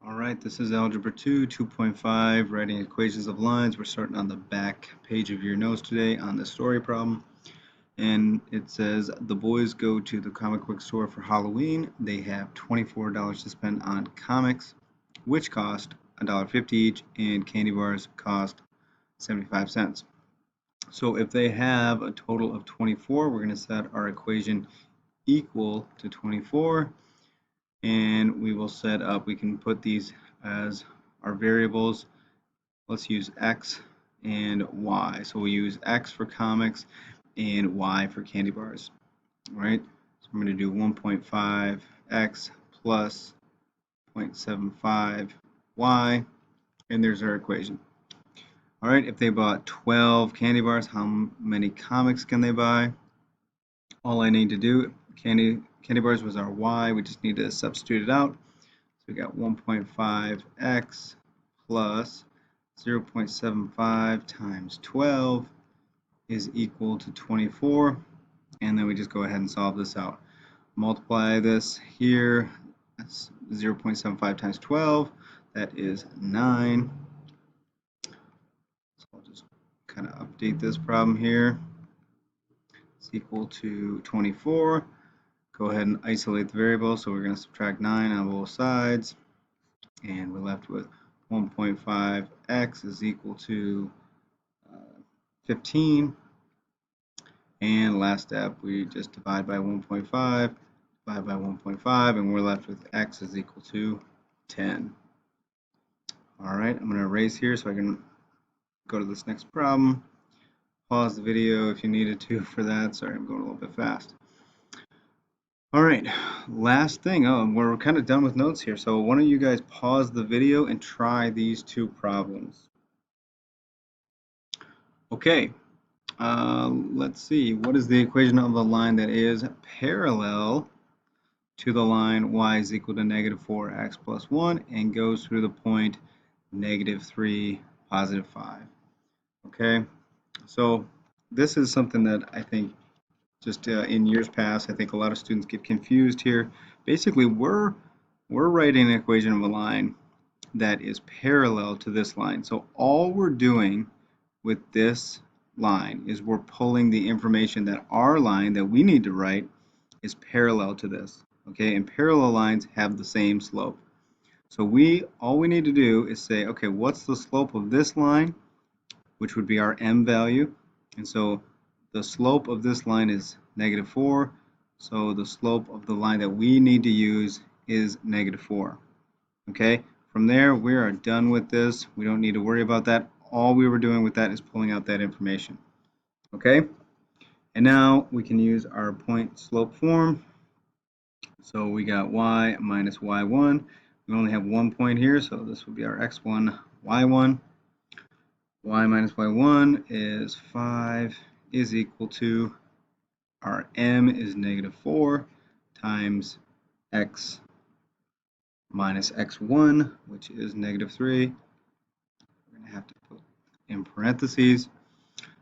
All right, this is Algebra 2, 2.5, writing equations of lines. We're starting on the back page of your notes today on the story problem. And it says, the boys go to the comic book store for Halloween. They have $24 to spend on comics, which cost $1.50 each, and candy bars cost 75 cents. So if they have a total of 24, we're going to set our equation equal to 24. And we will set up, we can put these as our variables. Let's use X and Y. So we'll use X for comics and Y for candy bars. All right, so I'm going to do 1.5X plus 0.75Y, and there's our equation. All right, if they bought 12 candy bars, how many comics can they buy? All I need to do, candy bars was our Y, we just need to substitute it out. So we got 1.5x plus 0.75 times 12 is equal to 24, and then we just go ahead and solve this out. Multiply this here, that's 0.75 times 12, that is 9. So I'll just kind of update this problem here. It's equal to 24. Go ahead and isolate the variable, so we're going to subtract 9 on both sides, and we're left with 1.5x is equal to 15, and last step we just divide by 1.5, divide by 1.5, and we're left with x is equal to 10. Alright, I'm going to erase here so I can go to this next problem. Pause the video if you needed to for that. Sorry, I'm going a little bit fast. Alright, last thing. We're kind of done with notes here, so why don't you guys pause the video and try these two problems. Okay, let's see. What is the equation of a line that is parallel to the line y is equal to negative 4x plus 1 and goes through the point negative 3, positive 5? Okay, so this is something that I think just in years past, I think a lot of students get confused here. Basically, we're writing an equation of a line that is parallel to this line. So all we're doing with this line is we're pulling the information that our line that we need to write is parallel to this. Okay, and parallel lines have the same slope. So all we need to do is say, okay, what's the slope of this line, which would be our m value, and so the slope of this line is negative 4, so the slope of the line that we need to use is negative 4. Okay, from there we are done with this. We don't need to worry about that. All we were doing with that is pulling out that information. Okay, and now we can use our point slope form. So we got y minus y1. We only have one point here, so this would be our x1, y1. Y minus y1 is 5 is equal to our m is negative 4 times x minus x1, which is negative 3. We're going to have to put in parentheses.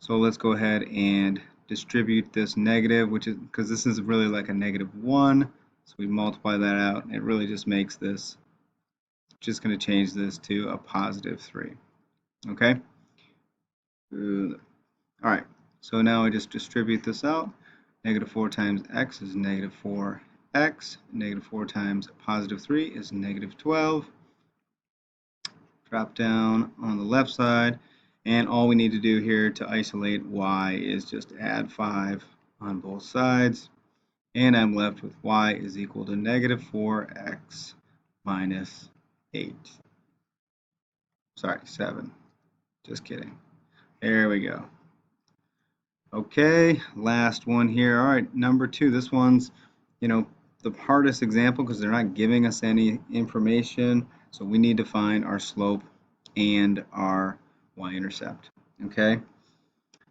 So let's go ahead and distribute this negative, which is because this is really like a negative 1. So we multiply that out, and it really just makes this, just going to change this to a positive 3. Okay? Alright, so now I just distribute this out. Negative 4 times x is negative 4x. Negative 4 times positive 3 is negative 12. Drop down on the left side, and all we need to do here to isolate y is just add 5 on both sides, and I'm left with y is equal to negative 4x minus 8. Sorry, 7. Just kidding. There we go. Okay, last one here. All right, number 2. This one's, the hardest example because they're not giving us any information. So we need to find our slope and our y-intercept. Okay,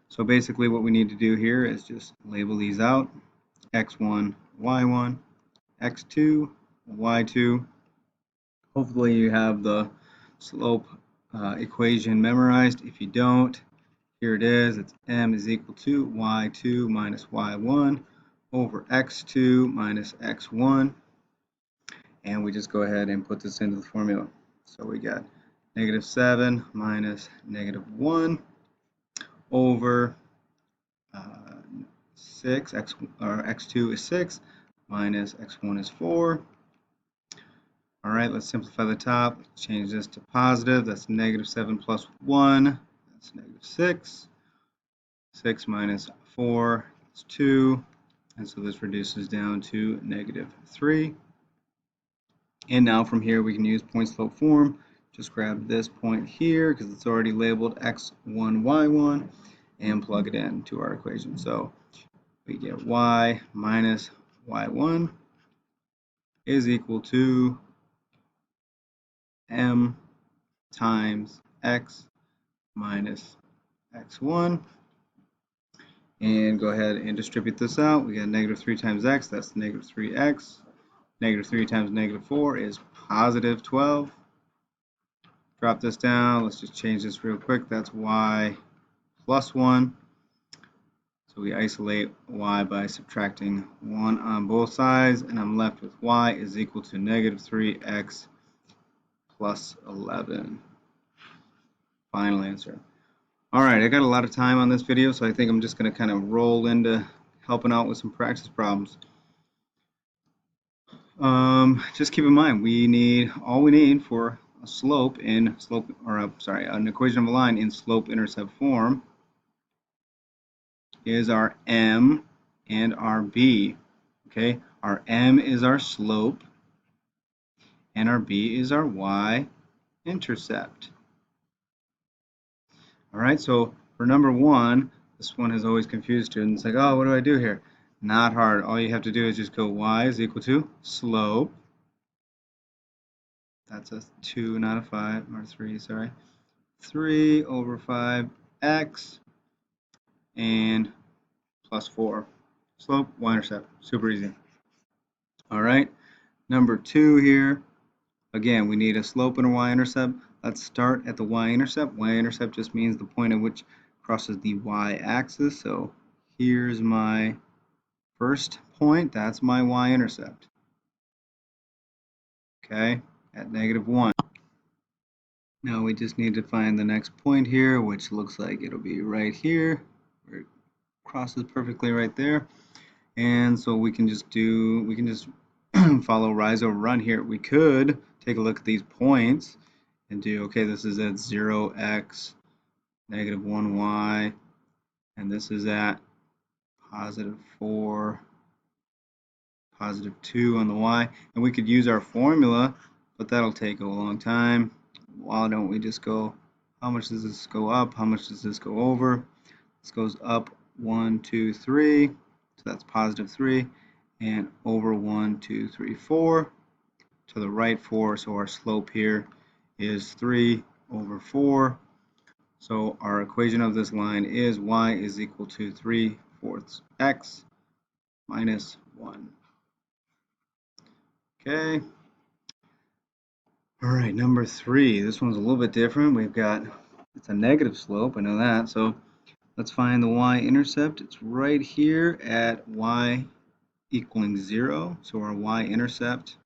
so basically what we need to do here is just label these out. x1, y1, x2, y2. Hopefully you have the slope equation memorized. If you don't, here it is. It's m is equal to y2 minus y1 over x2 minus x1. and we just go ahead and put this into the formula. So we got -7 minus -1 over 6, x2 is 6, minus x1 is 4. All right, let's simplify the top, change this to positive, that's -7 plus 1, that's -6. 6 minus 4 is 2, and so this reduces down to -3. And now from here we can use point slope form. Just grab this point here because it's already labeled x1, y1, and plug it into our equation. So we get y minus y1 is equal to m times x minus x1. And go ahead and distribute this out. We got -3 times x, that's -3x. -3 times -4 is positive 12. Drop this down. Let's just change this real quick. That's y plus 1. So we isolate y by subtracting 1 on both sides, and I'm left with y is equal to -3x plus 11. Final answer. All right, I got a lot of time on this video, so I think I'm just going to kind of roll into helping out with some practice problems. Just keep in mind, all we need for a slope in an equation of a line in slope-intercept form is our m and our b. Okay, our m is our slope, and our b is our y-intercept. All right, so for number 1, this one has always confused students. Like, oh, what do I do here? Not hard. All you have to do is just go y is equal to slope. That's a 2, not a 5, or 3, sorry. 3 over 5x and plus 4. Slope, y-intercept. Super easy. All right, number 2 here. Again, we need a slope and a y-intercept. Let's start at the y-intercept. Y-intercept just means the point at which crosses the y-axis. So here's my first point. That's my y-intercept. Okay, at -1. Now we just need to find the next point here, which looks like it'll be right here, where it crosses perfectly right there. And so we can just follow rise over run here. We could take a look at these points and do, okay, this is at 0x, -1y, and this is at +4, +2 on the y. And we could use our formula, but that'll take a long time. Why don't we just go, how much does this go up? How much does this go over? This goes up 1, 2, 3, so that's +3, and over 1, 2, 3, 4, to the right 4, so our slope here is 3 over 4. So our equation of this line is y is equal to 3/4 x minus 1. Okay. All right, number 3. This one's a little bit different. It's a negative slope, I know that. So let's find the y-intercept. It's right here at y equaling 0. So our y-intercept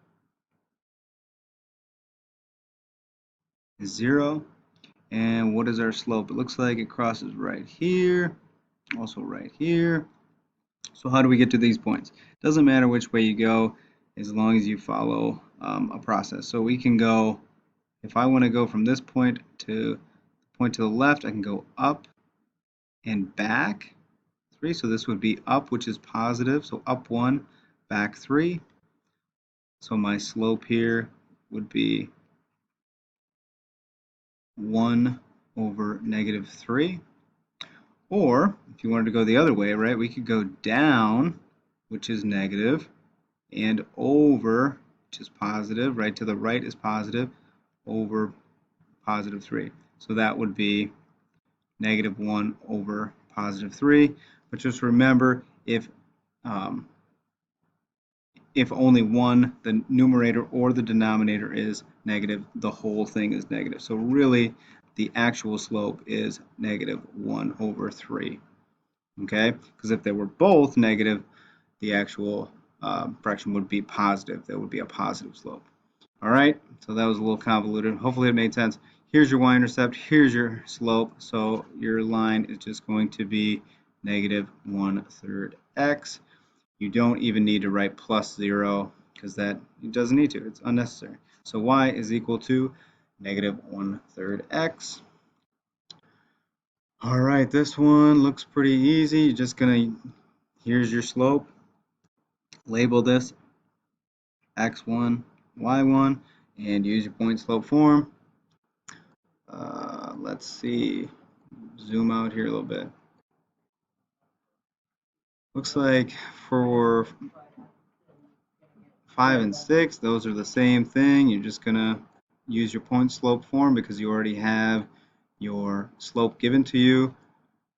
is 0. And what is our slope? It looks like it crosses right here, also right here. So how do we get to these points? Doesn't matter which way you go, as long as you follow a process. So we can go, if I want to go from this point to the left, I can go up and back 3. So this would be up, which is positive. So up 1, back 3. So my slope here would be 1 over -3. Or if you wanted to go the other way, right, we could go down, which is negative, and over, which is positive, right to the right is positive, over +3. So that would be -1 over +3. But just remember, if only one, the numerator or the denominator is negative, the whole thing is negative. So really, the actual slope is -1 over 3. Okay, because if they were both negative, the actual fraction would be positive. That would be a positive slope. All right, so that was a little convoluted. Hopefully it made sense. Here's your y-intercept, here's your slope, so your line is just going to be negative 1/3 x. You don't even need to write plus 0 because that it doesn't need to, it's unnecessary. So y is equal to negative 1/3 x. All right, this one looks pretty easy. You're just gonna, here's your slope, label this x1, y1, and use your point slope form. Let's see, zoom out here a little bit. Looks like for 5 and 6, those are the same thing. You're just gonna use your point slope form because you already have your slope given to you.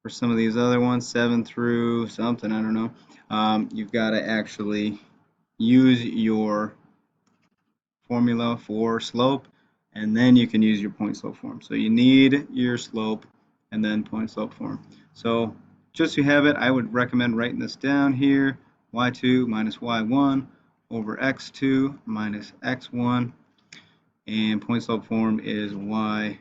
For some of these other ones, 7 through something, I don't know, you've got to actually use your formula for slope, and then you can use your point slope form. So you need your slope and then point slope form. So just so you have it, I would recommend writing this down here, y2 minus y1 over x2 minus x1, and point slope form is y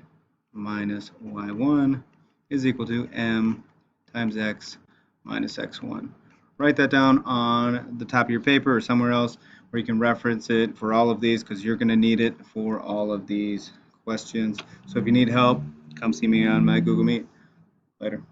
minus y1 is equal to m times x minus x1. Write that down on the top of your paper or somewhere else where you can reference it for all of these because you're going to need it for all of these questions. So if you need help, come see me on my Google Meet. Later.